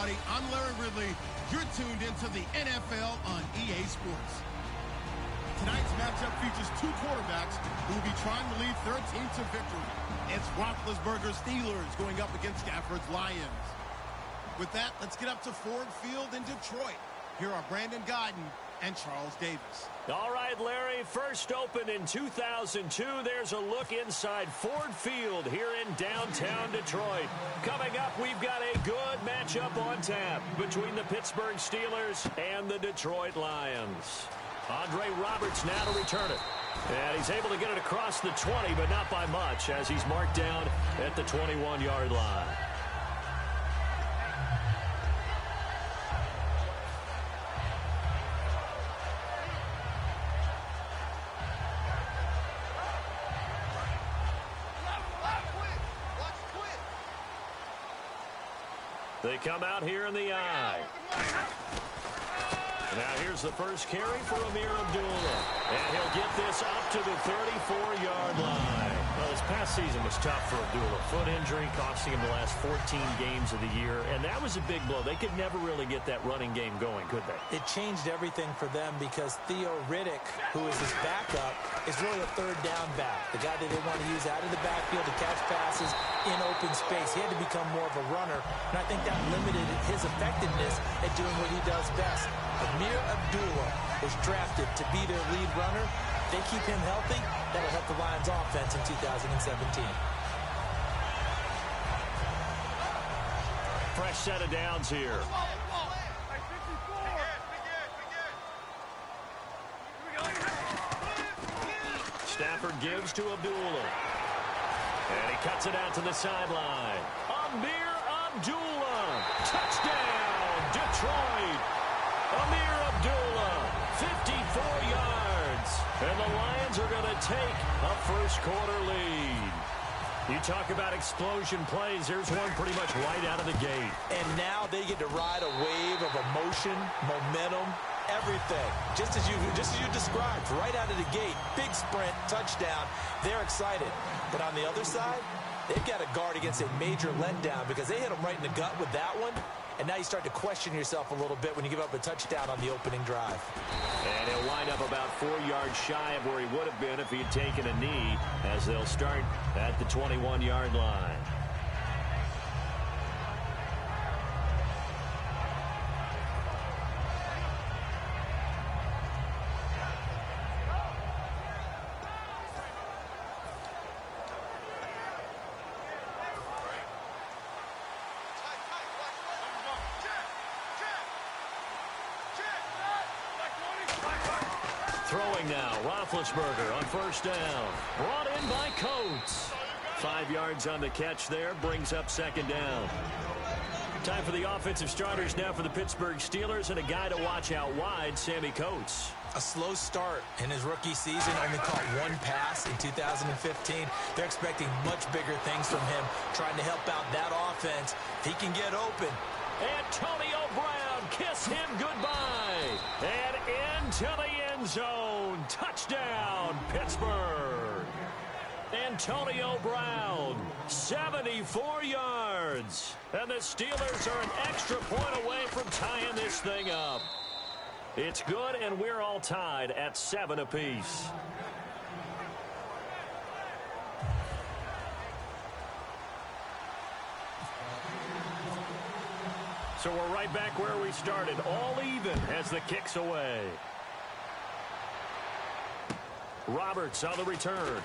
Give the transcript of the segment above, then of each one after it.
everybody. I'm Larry Ridley. You're tuned into the NFL on EA Sports. Tonight's matchup features two quarterbacks who will be trying to lead their team to victory. It's Roethlisberger's Steelers going up against Stafford's Lions. With that, let's get up to Ford Field in Detroit. Here are Brandon Guyton and Charles Davis. All right, Larry, first opened in 2002. There's a look inside Ford Field here in downtown Detroit. Coming up, we've got a good matchup on tap between the Pittsburgh Steelers and the Detroit Lions. Andre Roberts now to return it. And he's able to get it across the 20, but not by much, as he's marked down at the 21-yard line. They come out here in the eye. Now here's the first carry for Amir Abdullah. And he'll get this up to the 34-yard line. Well, this past season was tough for Abdullah. Foot injury costing him the last 14 games of the year. And that was a big blow. They could never really get that running game going, could they? It changed everything for them because Theo Riddick, who is his backup, is really a third down back. The guy that they want to use out of the backfield to catch passes in open space. He had to become more of a runner. And I think that limited his effectiveness at doing what he does best. Amir Abdullah was drafted to be their lead runner. If they keep him healthy, that'll help the Lions offense in 2017. Fresh set of downs here. Stafford gives to Abdullah. And he cuts it out to the sideline. Amir Abdullah. Touchdown, Detroit. Amir Abdullah, 54 yards. And the Lions are going to take a first-quarter lead. You talk about explosion plays. There's one pretty much right out of the gate. And now they get to ride a wave of emotion, momentum, everything. Just as you described, right out of the gate, big sprint, touchdown. They're excited. But on the other side, they've got to guard against a major letdown because they hit them right in the gut with that one. And now you start to question yourself a little bit when you give up a touchdown on the opening drive. And he'll wind up about 4 yards shy of where he would have been if he had taken a knee, as they'll start at the 21-yard line. Throwing now, Roethlisberger on first down. Brought in by Coates. 5 yards on the catch there, brings up second down. Time for the offensive starters now for the Pittsburgh Steelers, and a guy to watch out wide, Sammy Coates. A slow start in his rookie season, only caught one pass in 2015. They're expecting much bigger things from him, trying to help out that offense. If he can get open. Antonio Brown, kiss him goodbye. And into the end zone. Touchdown, Pittsburgh. Antonio Brown, 74 yards. And the Steelers are an extra point away from tying this thing up. It's good, and we're all tied at 7 apiece. So we're right back where we started, all even as the kick's away. Roberts on the return.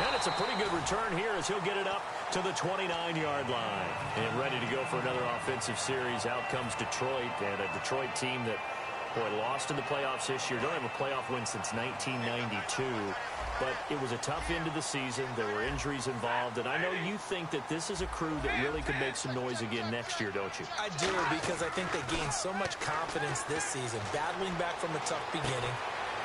And it's a pretty good return here as he'll get it up to the 29-yard line. And ready to go for another offensive series. Out comes Detroit, and a Detroit team that, boy, lost in the playoffs this year. Don't have a playoff win since 1992. But it was a tough end of the season. There were injuries involved. And I know you think that this is a crew that really could make some noise again next year, don't you? I do, because I think they gained so much confidence this season, battling back from a tough beginning.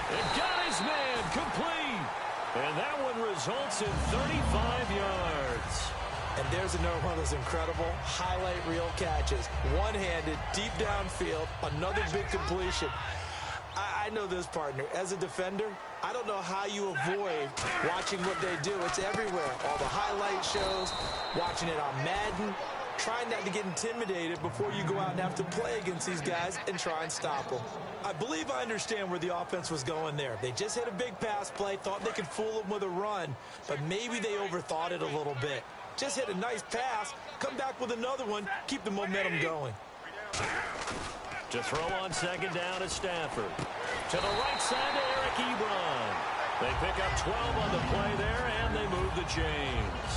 And got his man complete. And that one results in 35 yards. And there's another one of those incredible highlight reel catches. One-handed, deep downfield, another big completion. I know this, partner. As a defender, I don't know how you avoid watching what they do. It's everywhere. All the highlight shows, watching it on Madden. try not to get intimidated before you go out and have to play against these guys and try and stop them. I believe I understand where the offense was going there. They just hit a big pass play, thought they could fool them with a run, but maybe they overthought it a little bit. Just hit a nice pass, come back with another one, keep the momentum going. To throw on second down is Stafford. To the right side to Eric Ebron. They pick up 12 on the play there, and they move the chains.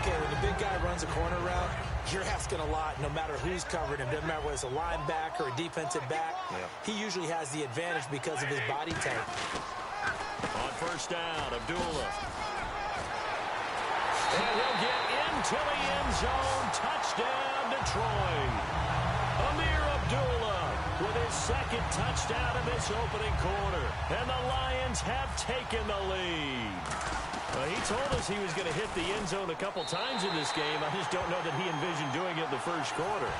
Okay, when the big guy runs a corner route, you're asking a lot no matter who's covering him. Doesn't matter whether it's a linebacker or a defensive back. He usually has the advantage because of his body type. On first down, Abdullah. And he'll get into the end zone. Touchdown, Detroit. Amir Abdullah with his second touchdown in this opening quarter. And the Lions have taken the lead. He told us he was going to hit the end zone a couple times in this game. I just don't know that he envisioned doing it in the first quarter.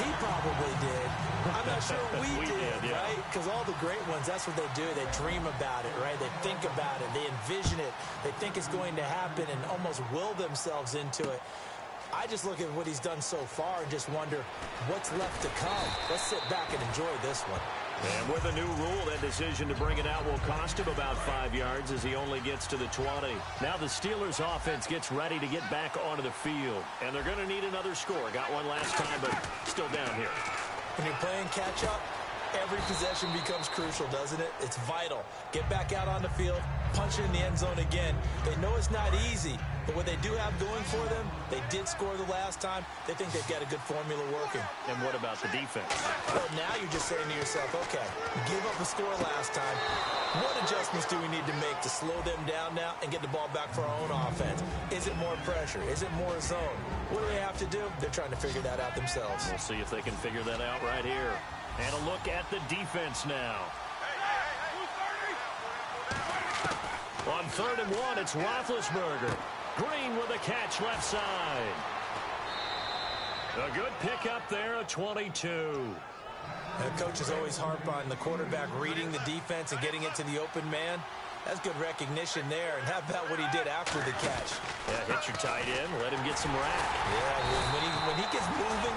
He probably did. I'm not sure we did, right? Because all the great ones, that's what they do. They dream about it, right? They think about it. They envision it. They think it's going to happen and almost will themselves into it. I just look at what he's done so far and just wonder what's left to come. Let's sit back and enjoy this one. And with a new rule, that decision to bring it out will cost him about 5 yards as he only gets to the 20. Now the Steelers offense gets ready to get back onto the field. And they're going to need another score. Got one last time, but still down here. When you're playing catch-up, every possession becomes crucial, doesn't it? It's vital. Get back out on the field, punch it in the end zone again. They know it's not easy, but what they do have going for them, they did score the last time. They think they've got a good formula working. And what about the defense? Well, now you're just saying to yourself, okay, give up a score last time. What adjustments do we need to make to slow them down now and get the ball back for our own offense? Is it more pressure? Is it more zone? What do they have to do? They're trying to figure that out themselves. We'll see if they can figure that out right here. And a look at the defense now. On 3rd and 1, it's Roethlisberger. Green with a catch left side. A good pickup there, a 22. Coaches always harp on the quarterback reading the defense and getting it to the open man. That's good recognition there. And how about what he did after the catch? Yeah, hit your tight end, let him get some rack. Yeah, when he gets moving,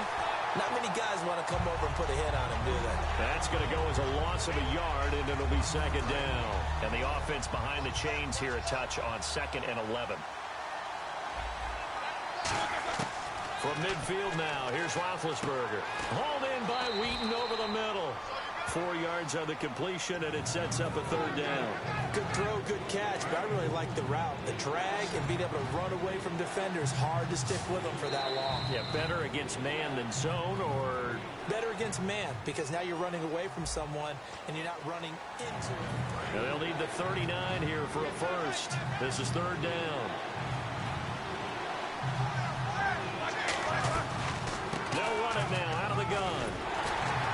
not many guys want to come over and put a hit on him, do they? That's going to go as a loss of a yard, and it'll be second down. And the offense behind the chains here, a touch on 2nd and 11. From midfield now, here's Roethlisberger. Hauled in by Wheaton over the middle. 4 yards on the completion, and it sets up a 3rd down. Good throw, good catch, but I really like the route. The drag and being able to run away from defenders, hard to stick with them for that long. Yeah, better against man than zone, or? Better against man, because now you're running away from someone, and you're not running into it. Now they'll need the 39 here for a first. This is 3rd down. They'll run it now out of the gun.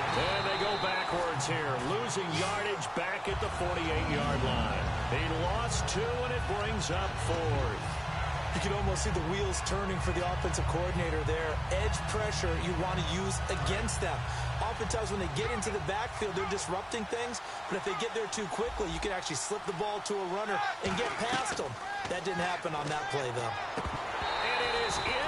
And they go backwards here, losing yardage back at the 48-yard line. He lost 2, and it brings up 4th. You can almost see the wheels turning for the offensive coordinator there. Edge pressure you want to use against them. Oftentimes when they get into the backfield, they're disrupting things. But if they get there too quickly, you can actually slip the ball to a runner and get past them. That didn't happen on that play, though.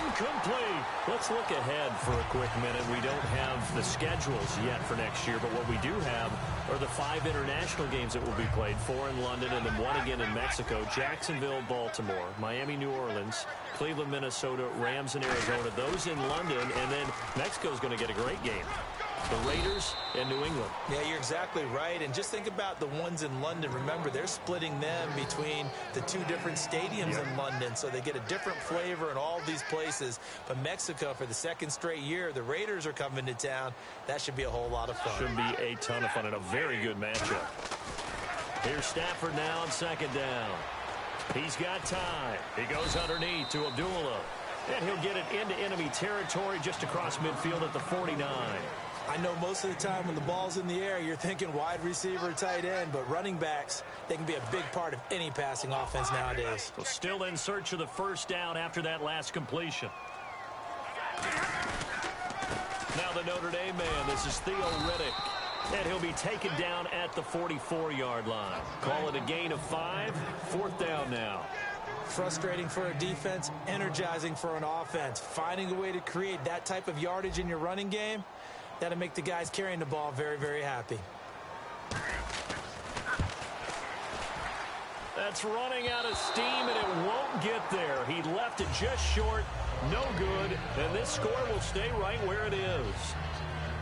Incomplete. Let's look ahead for a quick minute. We don't have the schedules yet for next year, but what we do have are the 5 international games that will be played, 4 in London and then 1 again in Mexico, Jacksonville, Baltimore, Miami, New Orleans, Cleveland, Minnesota, Rams, and Arizona. Those in London, and then Mexico's going to get a great game. The Raiders and New England. Yeah, you're exactly right. And just think about the ones in London. Remember, they're splitting them between the 2 different stadiums in London, so they get a different flavor in all these places. But Mexico, for the 2nd straight year, the Raiders are coming to town. That should be a whole lot of fun. Should be a ton of fun and a very good matchup. Here's Stafford now on 2nd down. He's got time. He goes underneath to Abdullah. And he'll get it into enemy territory just across midfield at the 49. I know most of the time when the ball's in the air, you're thinking wide receiver, tight end, but running backs, they can be a big part of any passing offense nowadays. So still in search of the 1st down after that last completion. Now the Notre Dame man, this is Theo Riddick. And he'll be taken down at the 44-yard line. Call it a gain of 5, 4th down now. Frustrating for a defense, energizing for an offense. Finding a way to create that type of yardage in your running game, that'll make the guys carrying the ball very, very happy. That's running out of steam, and it won't get there. He left it just short, no good, and this score will stay right where it is.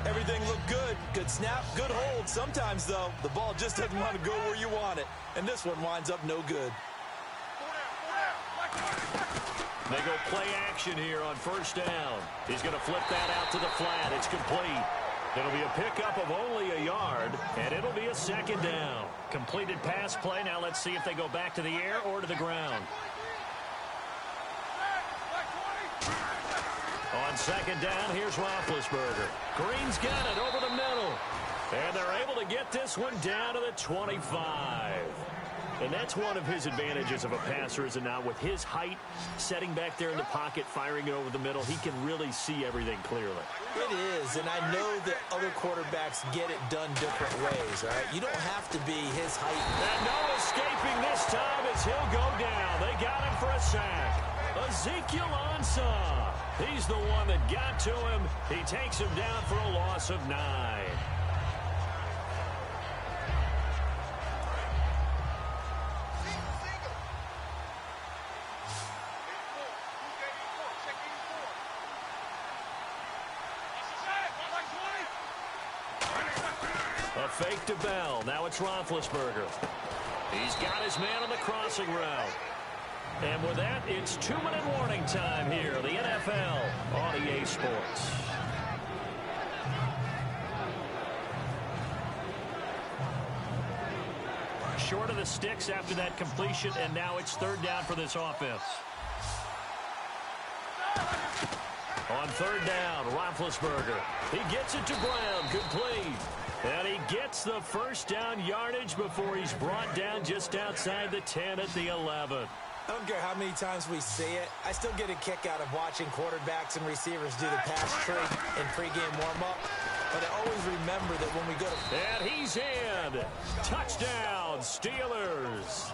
Everything looked good. Good snap, good hold. Sometimes, though, the ball just doesn't want to go where you want it, and this one winds up no good. They go play action here on first down. He's going to flip that out to the flat. It's complete. It'll be a pickup of only a yard, and it'll be a second down. Completed pass play. Now let's see if they go back to the air or to the ground. On second down, here's Roethlisberger. Green's got it over the middle. And they're able to get this one down to the 25. And that's one of his advantages of a passer, is it not? With his height, setting back there in the pocket, firing it over the middle, he can really see everything clearly. It is, and I know that other quarterbacks get it done different ways, all right? You don't have to be his height. And no escaping this time as he'll go down. They got him for a sack. Ezekiel Ansah. He's the one that got to him. He takes him down for a loss of 9. A fake to Bell. Now it's Roethlisberger. He's got his man on the crossing route. And with that, it's 2-minute warning time here. The NFL on EA Sports. Short of the sticks after that completion, and now it's third down for this offense. On third down, Roethlisberger. He gets it to Brown, complete. And he gets the first down yardage before he's brought down just outside the 10 at the 11. I don't care how many times we say it, I still get a kick out of watching quarterbacks and receivers do the pass trade in pregame warm-up. But I always remember that when we go to... And he's in. Touchdown, Steelers.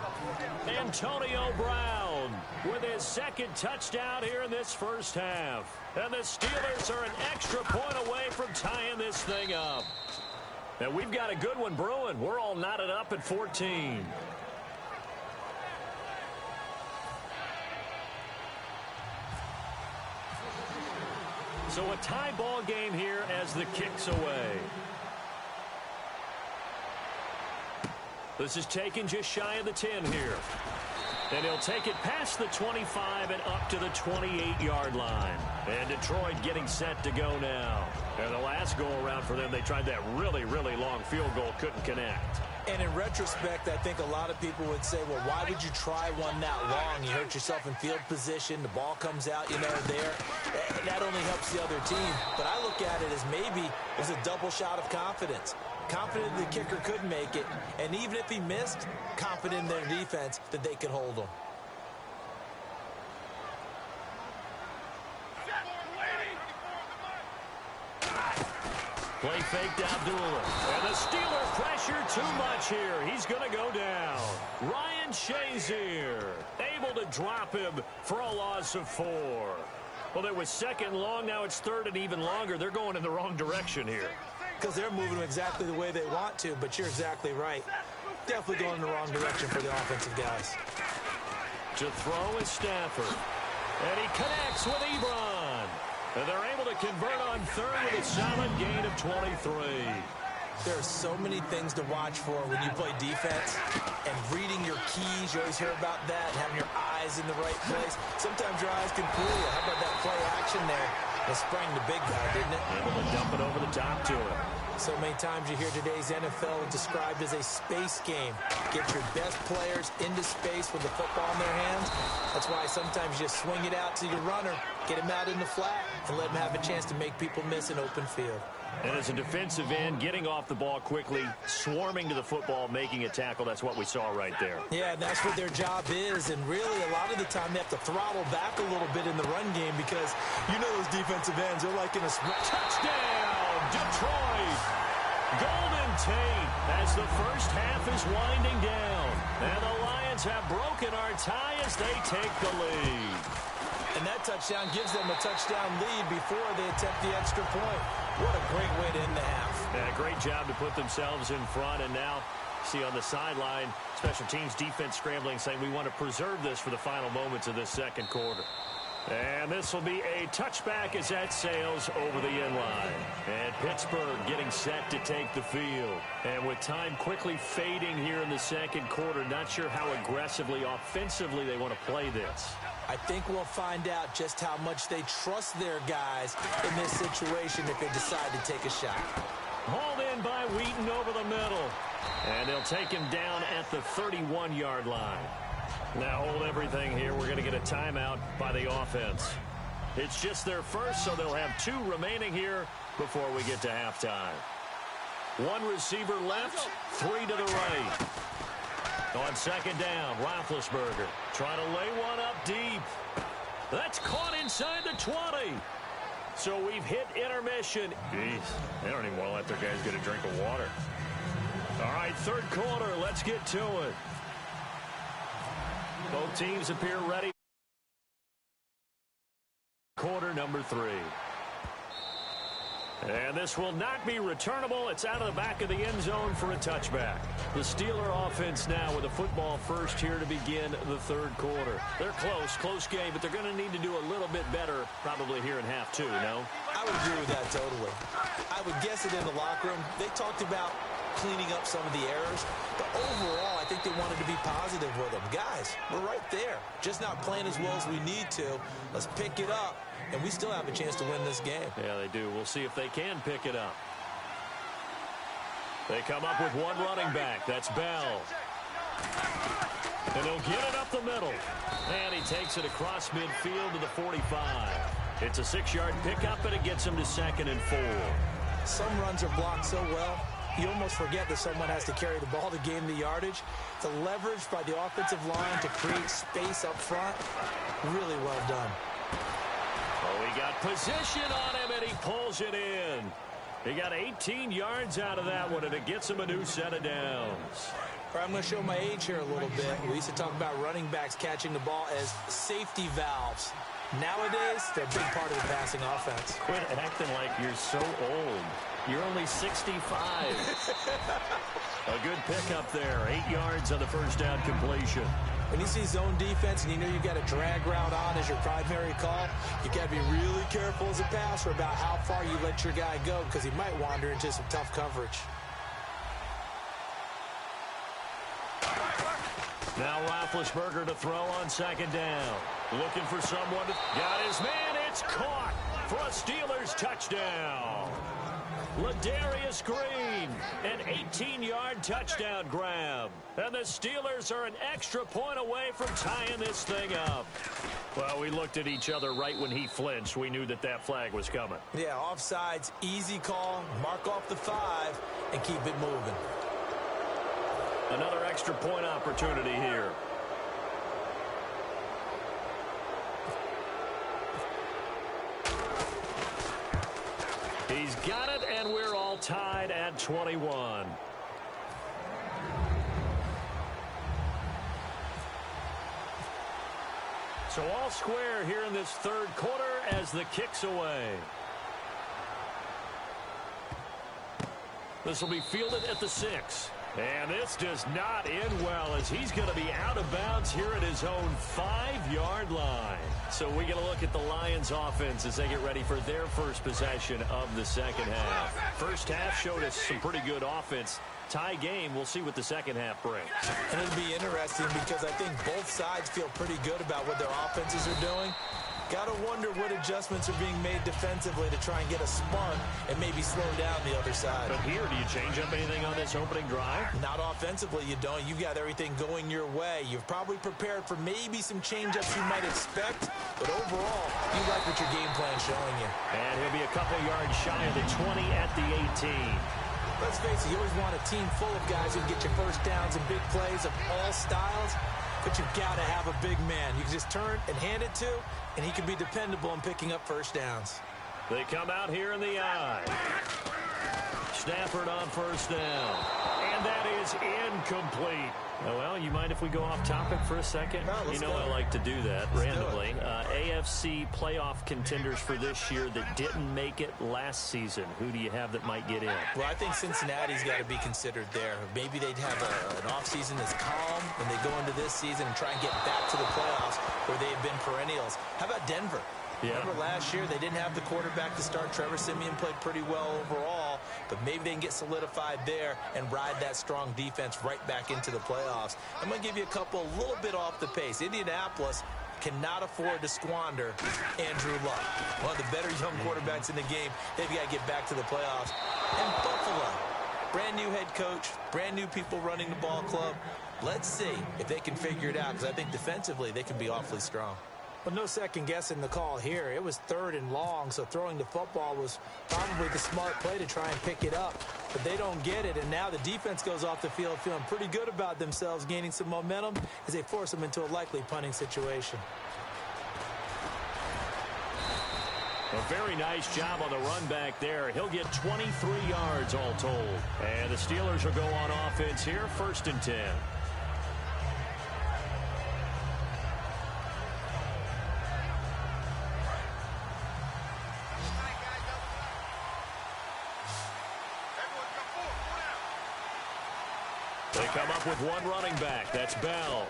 Antonio Brown with his second touchdown here in this first half. And the Steelers are an extra point away from tying this thing up. And we've got a good one brewing. We're all knotted up at 14. So a tie ball game here as the kick's away. This is taken just shy of the 10 here. And he'll take it past the 25 and up to the 28-yard line. And Detroit getting set to go now. And the last go-around for them, they tried that really, really long field goal, couldn't connect. And in retrospect, I think a lot of people would say, well, why would you try one that long? You hurt yourself in field position. The ball comes out, you know, there. That only helps the other team. But I look at it as maybe it was a double shot of confidence. Confident the kicker could make it. And even if he missed, confident in their defense that they could hold him. Play fake to Abdullah. And the Steelers pressure too much here. He's going to go down. Ryan Shazier able to drop him for a loss of 4. Well, it was second long. Now it's third and even longer. They're going in the wrong direction here. Because they're moving exactly the way they want to, but you're exactly right. Definitely going in the wrong direction for the offensive guys. To throw is Stafford. And he connects with Ebron. And they're able to convert on third with a solid gain of 23. There are so many things to watch for when you play defense. And reading your keys, you always hear about that, having your eyes in the right place. Sometimes your eyes can fool you. How about that play action there? It sprang the big guy, didn't it? Able to dump it over the top to him. So many times you hear today's NFL described as a space game. Get your best players into space with the football in their hands. That's why sometimes you swing it out to your runner, get him out in the flat, and let him have a chance to make people miss an open field. And as a defensive end, getting off the ball quickly, swarming to the football, making a tackle, that's what we saw right there. Yeah, that's what their job is, and really a lot of the time they have to throttle back a little bit in the run game because you know those defensive ends, they're like in a sprint. Touchdown, Detroit! Golden Tate as the first half is winding down. And the Lions have broken our tie as they take the lead. And that touchdown gives them a touchdown lead before they attempt the extra point. What a great way to end the half. Yeah, great job to put themselves in front. And now, see on the sideline, special teams defense scrambling, saying we want to preserve this for the final moments of this second quarter. And this will be a touchback as that sails over the inline. And Pittsburgh getting set to take the field. And with time quickly fading here in the second quarter, not sure how aggressively, offensively they want to play this. I think we'll find out just how much they trust their guys in this situation if they decide to take a shot. Hauled in by Wheaton over the middle. And they'll take him down at the 31-yard line. Now hold everything here. We're going to get a timeout by the offense. It's just their first, so they'll have 2 remaining here before we get to halftime. 1 receiver left, 3 to the right. On second down, Roethlisberger trying to lay one up deep. That's caught inside the 20. So we've hit intermission. Jeez, they don't even want to let their guys get a drink of water. All right, third quarter, let's get to it. Both teams appear ready. Quarter number 3. And this will not be returnable. It's out of the back of the end zone for a touchback. The Steeler offense now with a football first here to begin the third quarter. They're close game, but they're going to need to do a little bit better probably here in half 2, no? I would agree with that totally. I would guess it in the locker room. They talked about cleaning up some of the errors, but overall, I think they wanted to be positive with them. Guys, we're right there. Just not playing as well as we need to. Let's pick it up, and we still have a chance to win this game. Yeah, they do. We'll see if they can pick it up. They come up with 1 running back. That's Bell. And he'll get it up the middle. And he takes it across midfield to the 45. It's a 6-yard pickup, and it gets him to 2nd and 4. Some runs are blocked so well, you almost forget that someone has to carry the ball to gain the yardage. The leverage by the offensive line to create space up front, really well done. Oh, he got position on him, and he pulls it in. He got 18 yards out of that one, and it gets him a new set of downs. All right, I'm going to show my age here a little bit. We used to talk about running backs catching the ball as safety valves. Nowadays, they're a big part of the passing offense. Quit acting like you're so old. You're only 65. A good pickup there. 8 yards on the first down completion. When you see zone defense and you know you got a drag route on as your primary call, you got to be really careful as a passer about how far you let your guy go because he might wander into some tough coverage. Now Roethlisberger to throw on second down. Looking for someone. Got his man. It's caught for a Steelers touchdown. Ladarius Green, an 18-yard touchdown grab. And the Steelers are an extra point away from tying this thing up. Well, we looked at each other right when he flinched. We knew that that flag was coming. Yeah, offsides, easy call, mark off the 5, and keep it moving. Another extra point opportunity here. He's got it, and we're all tied at 21. So all square here in this third quarter as the kick's away. This will be fielded at the 6. And this does not end well as he's going to be out of bounds here at his own 5-yard line. So we get a look at the Lions offense as they get ready for their first possession of the second half. First half showed us some pretty good offense. Tie game, we'll see what the second half brings. And it'll be interesting because I think both sides feel pretty good about what their offenses are doing. Got to wonder what adjustments are being made defensively to try and get a spark and maybe slow down the other side. But here, do you change up anything on this opening drive? Not offensively, you don't. You've got everything going your way. You've probably prepared for maybe some change-ups you might expect, but overall, you like what your game plan's showing you. And he'll be a couple yards shy of the 20 at the 18. Let's face it, you always want a team full of guys who can get you first downs and big plays of all styles. But you've got to have a big man. You can just turn and hand it to, and he can be dependable in picking up first downs. They come out here in the eye. Stafford on first down. And that is incomplete. Oh, well, you mind if we go off topic for a second? No, let's go. I like to do that randomly. AFC playoff contenders for this year that didn't make it last season. Who do you have that might get in? Well, I think Cincinnati's got to be considered there. Maybe they'd have an offseason that's calm when they go into this season and try and get back to the playoffs where they have been perennials. How about Denver? Yeah. Remember last year they didn't have the quarterback to start. Trevor Siemian played pretty well overall, but maybe they can get solidified there and ride that strong defense right back into the playoffs. I'm going to give you a couple a little bit off the pace. Indianapolis cannot afford to squander Andrew Luck, one of the better young quarterbacks in the game. They've got to get back to the playoffs. And Buffalo, brand new head coach, brand new people running the ball club. Let's see if they can figure it out, because I think defensively they can be awfully strong. Well, no second guessing the call here. It was 3rd and long, so throwing the football was probably the smart play to try and pick it up. But they don't get it, and now the defense goes off the field feeling pretty good about themselves, gaining some momentum as they force them into a likely punting situation. A very nice job on the run back there. He'll get 23 yards all told. And the Steelers will go on offense here, 1st and 10. They come up with one running back. That's Bell.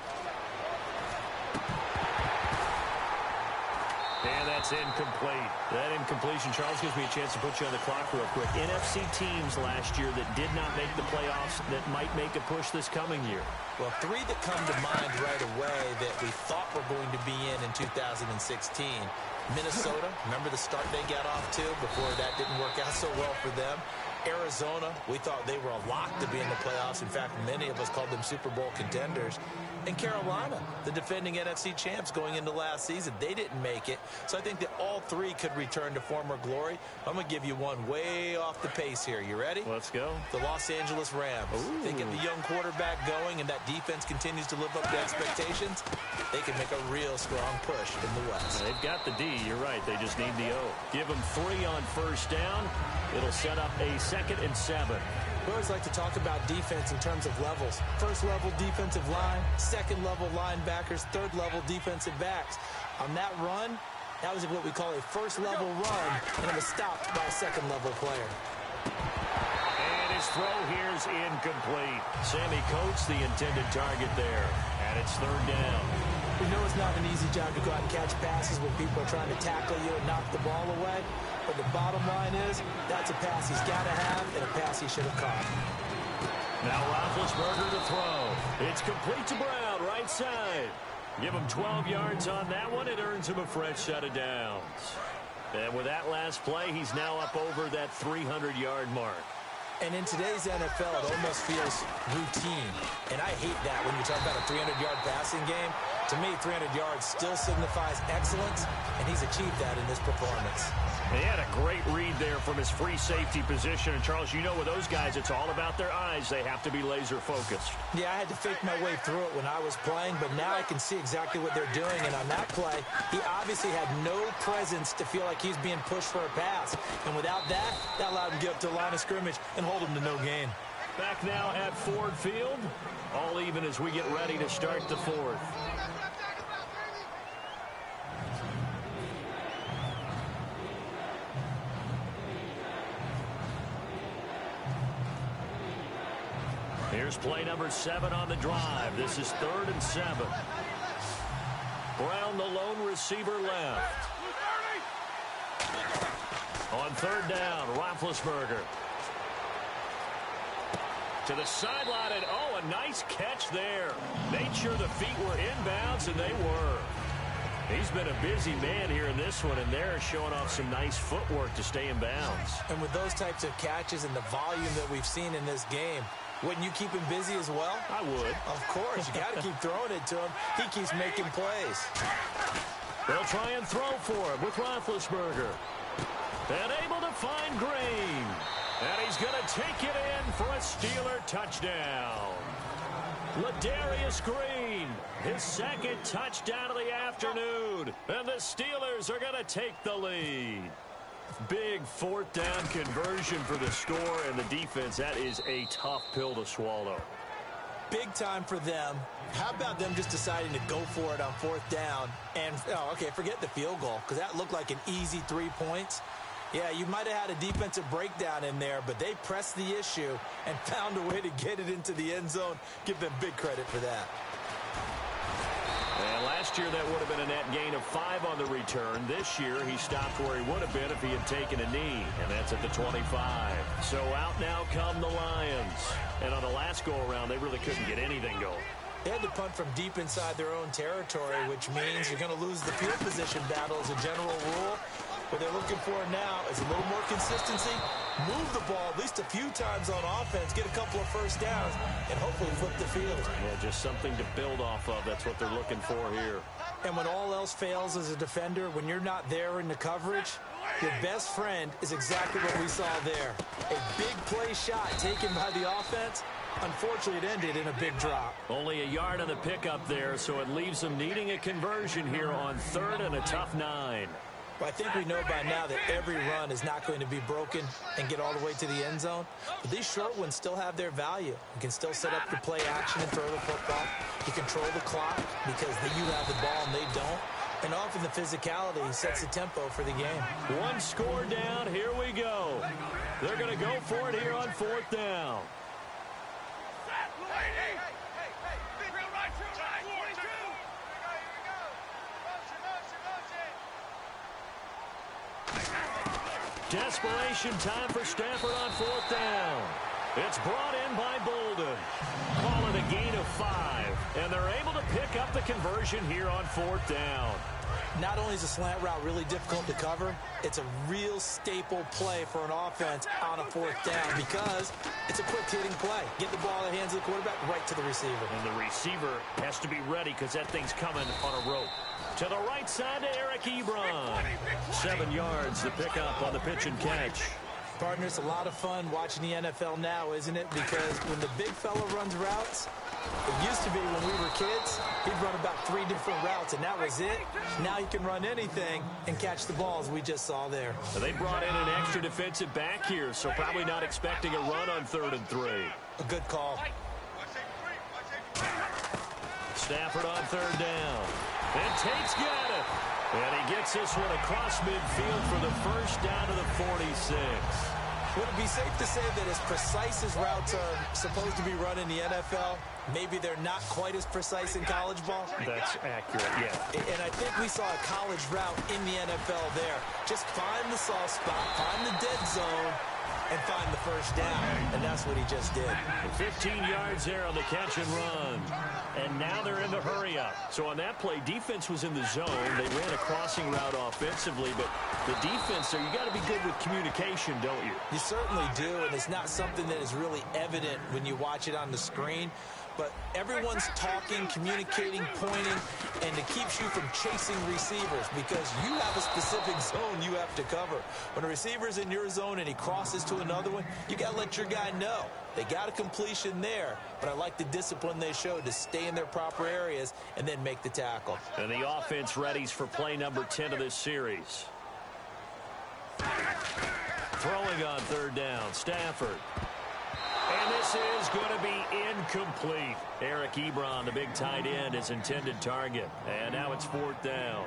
And that's incomplete. That incompletion, Charles, gives me a chance to put you on the clock real quick. NFC teams last year that did not make the playoffs that might make a push this coming year. Well, 3 that come to mind right away that we thought were going to be in 2016. Minnesota, remember the start they got off to before that didn't work out so well for them. Arizona, we thought they were a lock to be in the playoffs. In fact, many of us called them Super Bowl contenders. And Carolina, the defending NFC champs going into last season, they didn't make it. So I think that all 3 could return to former glory. I'm going to give you one way off the pace here. You ready? Let's go. The Los Angeles Rams. Ooh. They get the young quarterback going and that defense continues to live up to expectations. They can make a real strong push in the West. They've got the D. You're right. They just need the O. Give them 3 on first down. It'll set up a 2nd and 7. We always like to talk about defense in terms of levels. 1st level defensive line, 2nd level linebackers, 3rd level defensive backs. On that run, that was what we call a 1st level run, and it was stopped by a 2nd level player. And his throw here is incomplete. Sammy Coates, the intended target there. And it's 3rd down. We know it's not an easy job to go out and catch passes when people are trying to tackle you and knock the ball away. But the bottom line is, that's a pass he's got to have and a pass he should have caught. Now Roethlisberger to throw. It's complete to Brown, right side. Give him 12 yards on that one. It earns him a fresh set of downs. And with that last play, he's now up over that 300-yard mark. And in today's NFL, it almost feels routine. And I hate that when you talk about a 300-yard passing game. To me, 300 yards still signifies excellence, and he's achieved that in this performance. And he had a great read there from his free safety position. And, Charles, you know with those guys, it's all about their eyes. They have to be laser-focused. Yeah, I had to fake my way through it when I was playing, but now I can see exactly what they're doing. And on that play, he obviously had no presence to feel like he's being pushed for a pass. And without that, that allowed him to get up to the line of scrimmage and hold him to no gain. Back now at Ford Field. All even as we get ready to start the 4th. Here's play number 7 on the drive. This is 3rd and 7. Brown, the lone receiver left. On 3rd down, Roethlisberger. To the sideline, and oh, a nice catch there. Made sure the feet were inbounds, and they were. He's been a busy man here in this one, and they're showing off some nice footwork to stay in bounds. And with those types of catches and the volume that we've seen in this game, wouldn't you keep him busy as well? I would. Of course. You got to keep throwing it to him. He keeps making plays. They'll try and throw for him with Roethlisberger. And able to find Green. And he's going to take it in for a Steeler touchdown. Ladarius Green, his 2nd touchdown of the afternoon. And the Steelers are going to take the lead. Big fourth down conversion for the score, and the defense, that is a tough pill to swallow. Big time for them. How about them just deciding to go for it on fourth down? And, forget the field goal, because that looked like an easy 3 points. Yeah, you might have had a defensive breakdown in there, but they pressed the issue and found a way to get it into the end zone. Give them big credit for that. And last year, that would have been a net gain of 5 on the return. This year, he stopped where he would have been if he had taken a knee, and that's at the 25. So out now come the Lions. And on the last go-around, they really couldn't get anything going. They had to punt from deep inside their own territory, which means you're going to lose the field position battle as a general rule. What they're looking for now is a little more consistency, move the ball at least a few times on offense, get a couple of first downs, and hopefully flip the field. Yeah, just something to build off of. That's what they're looking for here. And when all else fails as a defender, when you're not there in the coverage, your best friend is exactly what we saw there. A big play shot taken by the offense. Unfortunately, it ended in a big drop. Only a yard on the pickup there, so it leaves them needing a conversion here on 3rd and a tough 9. Well, I think we know by now that every run is not going to be broken and get all the way to the end zone. But these short ones still have their value. You can still set up your play action and throw the football. You control the clock because you have the ball and they don't. And often the physicality sets the tempo for the game. One score down. Here we go. They're going to go for it here on 4th down. Desperation time for Stafford on 4th down. It's brought in by Bolden. Call it a gain of 5. And they're able to pick up the conversion here on 4th down. Not only is a slant route really difficult to cover, it's a real staple play for an offense on a 4th down because it's a quick hitting play. Get the ball in the hands of the quarterback right to the receiver. And the receiver has to be ready because that thing's coming on a rope. To the right side to Eric Ebron. 7 yards to pick up on the pitch and catch. Partner, it's a lot of fun watching the NFL now, isn't it? Because when the big fella runs routes, it used to be when we were kids, he'd run about 3 different routes, and that was it. Now he can run anything and catch the balls we just saw there. They brought in an extra defensive back here, so probably not expecting a run on 3rd and 3. A good call. Stafford on 3rd down. And Tate's got it. And he gets this one across midfield for the first down to the 46. Would it be safe to say that as precise as routes are supposed to be run in the NFL, maybe they're not quite as precise in college ball? That's accurate, yeah. And I think we saw a college route in the NFL there. Just find the soft spot, find the dead zone, and find the first down. And that's what he just did. 15 yards there on the catch and run. And now they're in the hurry-up. So on that play, defense was in the zone. They ran a crossing route offensively, but the defense there, you got to be good with communication, don't you? You certainly do, and it's not something that is really evident when you watch it on the screen. But everyone's talking, communicating, pointing, and it keeps you from chasing receivers because you have a specific zone you have to cover. When a receiver's in your zone and he crosses to another one, you got to let your guy know. They got a completion there, but I like the discipline they showed to stay in their proper areas and then make the tackle. And the offense readies for play number 10 of this series. Throwing on 3rd down, Stafford. And this is going to be incomplete. Eric Ebron, the big tight end, his intended target. And now it's 4th down.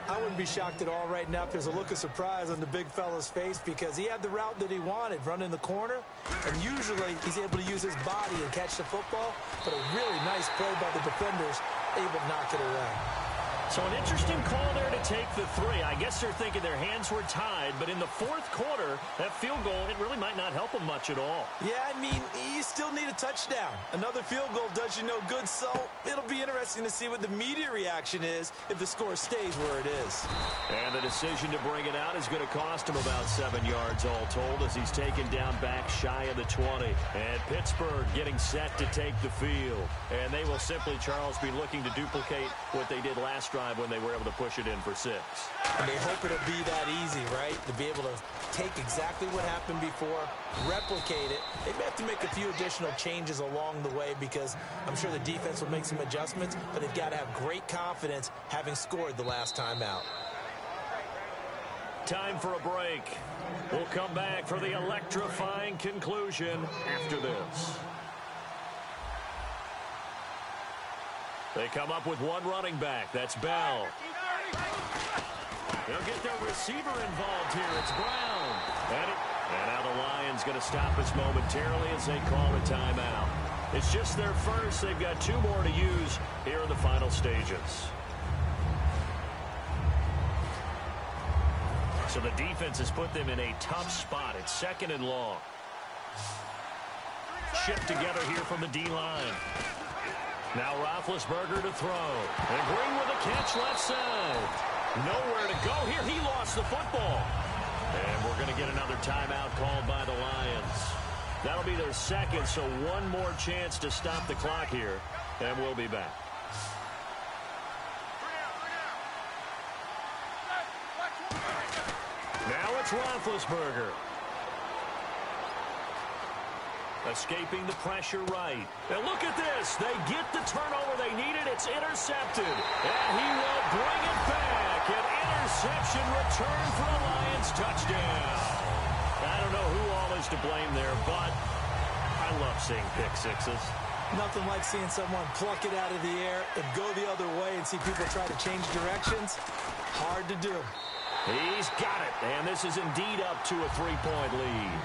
I wouldn't be shocked at all right now if there's a look of surprise on the big fella's face because he had the route that he wanted, running the corner. And usually he's able to use his body and catch the football. But a really nice play by the defenders, able to knock it away. So an interesting call there to take the 3. I guess they're thinking their hands were tied, but in the 4th quarter, that field goal, it really might not help them much at all. Yeah, I mean, you still need a touchdown. Another field goal does you no good, so it'll be interesting to see what the media reaction is if the score stays where it is. And the decision to bring it out is going to cost him about 7 yards all told as he's taken down back shy of the 20. And Pittsburgh getting set to take the field. And they will simply, Charles, be looking to duplicate what they did last drive when they were able to push it in for 6. And they hope it'll be that easy, right? To be able to take exactly what happened before, replicate it. They may have to make a few additional changes along the way because I'm sure the defense will make some adjustments, but they've got to have great confidence having scored the last time out. Time for a break. We'll come back for the electrifying conclusion after this. They come up with one running back. That's Bell. They'll get their receiver involved here. It's Brown. And now the Lions going to stop us momentarily as they call a timeout. It's just their first. They've got 2 more to use here in the final stages. So the defense has put them in a tough spot. It's 2nd and long. Shipped together here from the D-line. Now Roethlisberger to throw. And Green with a catch left side. Nowhere to go here. He lost the football. And we're going to get another timeout called by the Lions. That'll be their 2nd, so one more chance to stop the clock here. And we'll be back. Now it's Roethlisberger. Escaping the pressure right. And look at this. They get the turnover they needed. It's intercepted. And he will bring it back. An interception return for a Lions touchdown. I don't know who all is to blame there, but I love seeing pick sixes. Nothing like seeing someone pluck it out of the air and go the other way and see people try to change directions. Hard to do. He's got it. And this is indeed up to a 3-point lead.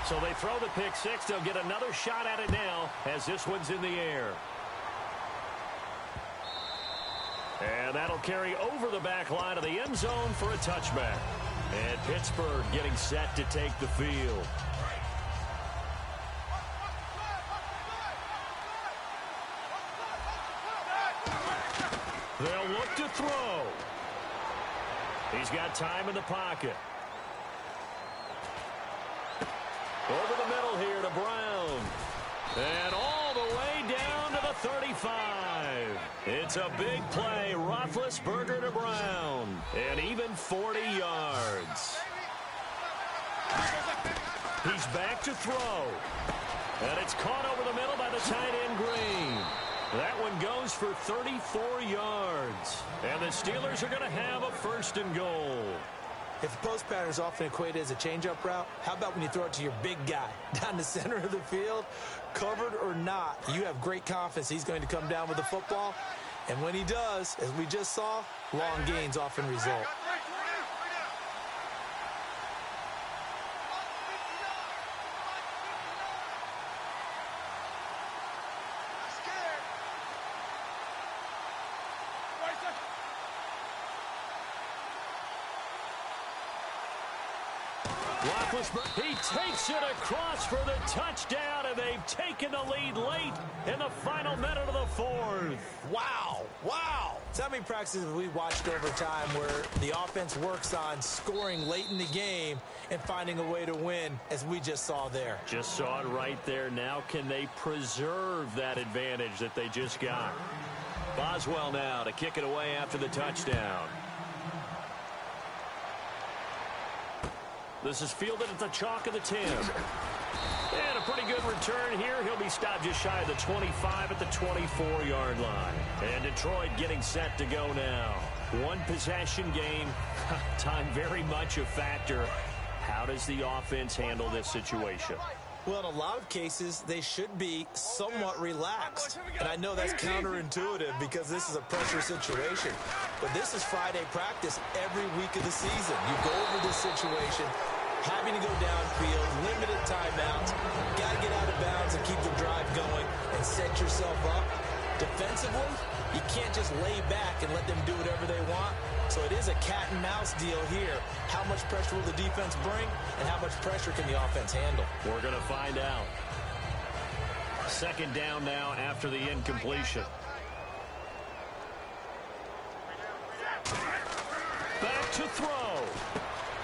So they throw the pick six. They'll get another shot at it now as this one's in the air. And that'll carry over the back line of the end zone for a touchback. And Pittsburgh getting set to take the field. They'll look to throw. He's got time in the pocket. Over the middle here to Brown. And all the way down to the 35. It's a big play. Roethlisberger to Brown. And even 40 yards. He's back to throw. And it's caught over the middle by the tight end Green. That one goes for 34 yards. And the Steelers are going to have a 1st and goal. If the post pattern is often equated as a change-up route, how about when you throw it to your big guy down the center of the field? Covered or not, you have great confidence he's going to come down with the football. And when he does, as we just saw, long gains often result. He takes it across for the touchdown, and they've taken the lead late in the final minute of the 4th. Wow. Wow. So how many practices have we watched over time where the offense works on scoring late in the game and finding a way to win, as we just saw there? Just saw it right there. Now can they preserve that advantage that they just got? Boswell now to kick it away after the touchdown. This is fielded at the chalk of the 10. And a pretty good return here. He'll be stopped just shy of the 25 at the 24-yard line. And Detroit getting set to go now. One possession game. Time very much a factor. How does the offense handle this situation? Well, in a lot of cases, they should be somewhat relaxed. And I know that's counterintuitive because this is a pressure situation. But this is Friday practice every week of the season. You go over this situation, having to go downfield, limited timeouts, got to get out of bounds and keep the drive going and set yourself up. Defensively, you can't just lay back and let them do whatever they want. So it is a cat and mouse deal here. How much pressure will the defense bring, and how much pressure can the offense handle? We're going to find out. 2nd down now after the incompletion. Back to throw.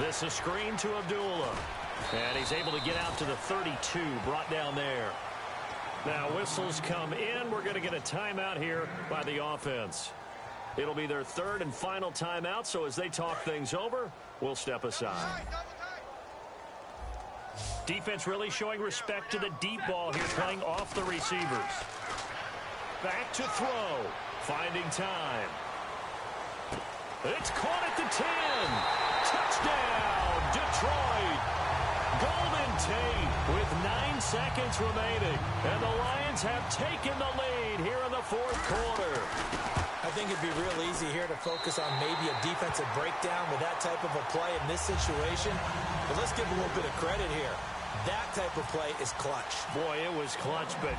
This is screen to Abdullah. And he's able to get out to the 32, brought down there. Now whistles come in. We're going to get a timeout here by the offense. It'll be their 3rd and final timeout, so as they talk things over, we'll step aside. Defense really showing respect to the deep ball here, playing off the receivers. Back to throw, finding time. It's caught at the 10. Touchdown, Detroit. Golden Tate with 9 seconds remaining. And the Lions have taken the lead here in the fourth quarter. I think it'd be real easy here to focus on maybe a defensive breakdown with that type of a play in this situation. But let's give a little bit of credit here. That type of play is clutch. Boy, it was clutch, but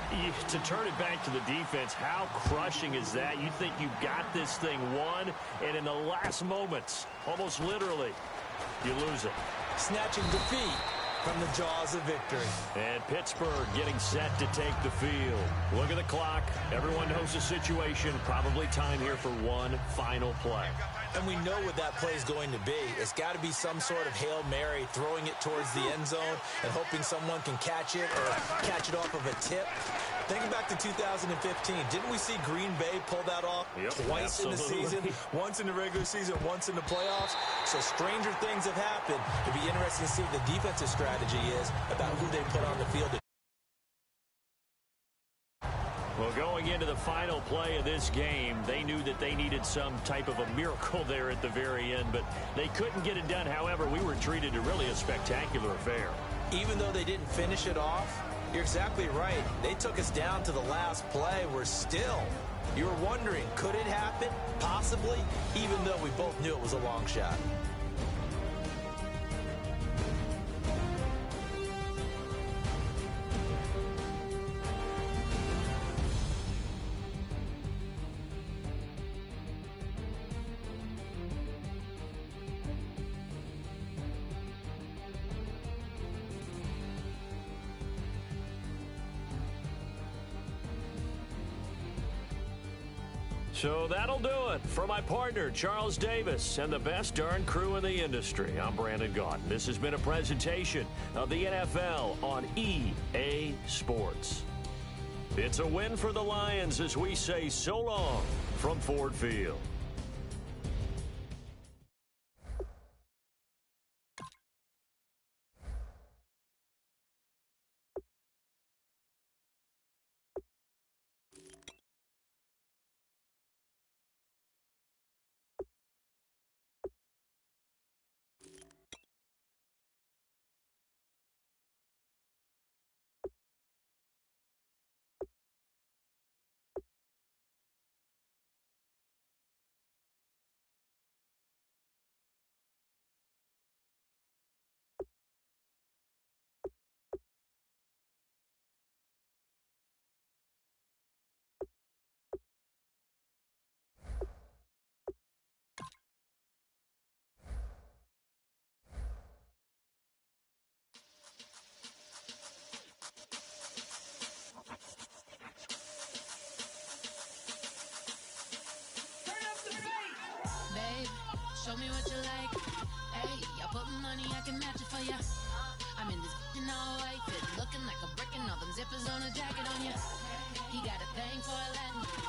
to turn it back to the defense, how crushing is that? You think you've got this thing won, and in the last moments, almost literally, you lose it. Snatching defeat from the jaws of victory. And Pittsburgh getting set to take the field. Look at the clock. Everyone knows the situation. Probably time here for one final play. And we know what that play is going to be. It's got to be some sort of Hail Mary, throwing it towards the end zone and hoping someone can catch it or catch it off of a tip. Think back to 2015. Didn't we see Green Bay pull that off twice in the season? Once in the regular season, once in the playoffs. So stranger things have happened. It'd be interesting to see what the defensive strategy is about who they put on the field. Well, going into the final play of this game, they knew that they needed some type of a miracle there at the very end, but they couldn't get it done. However, we were treated to really a spectacular affair. Even though they didn't finish it off, you're exactly right. They took us down to the last play. We're still, you were wondering, could it happen? Possibly, even though we both knew it was a long shot. So that'll do it. For my partner, Charles Davis, and the best darn crew in the industry, I'm Brandon Gaudin. This has been a presentation of the NFL on EA Sports. It's a win for the Lions as we say so long from Ford Field. Show me what you like. Hey, I put money, I can match it for ya. I'm in this all white fit, looking like a brick and all them zippers on a jacket on ya. He got a thing for a Latin.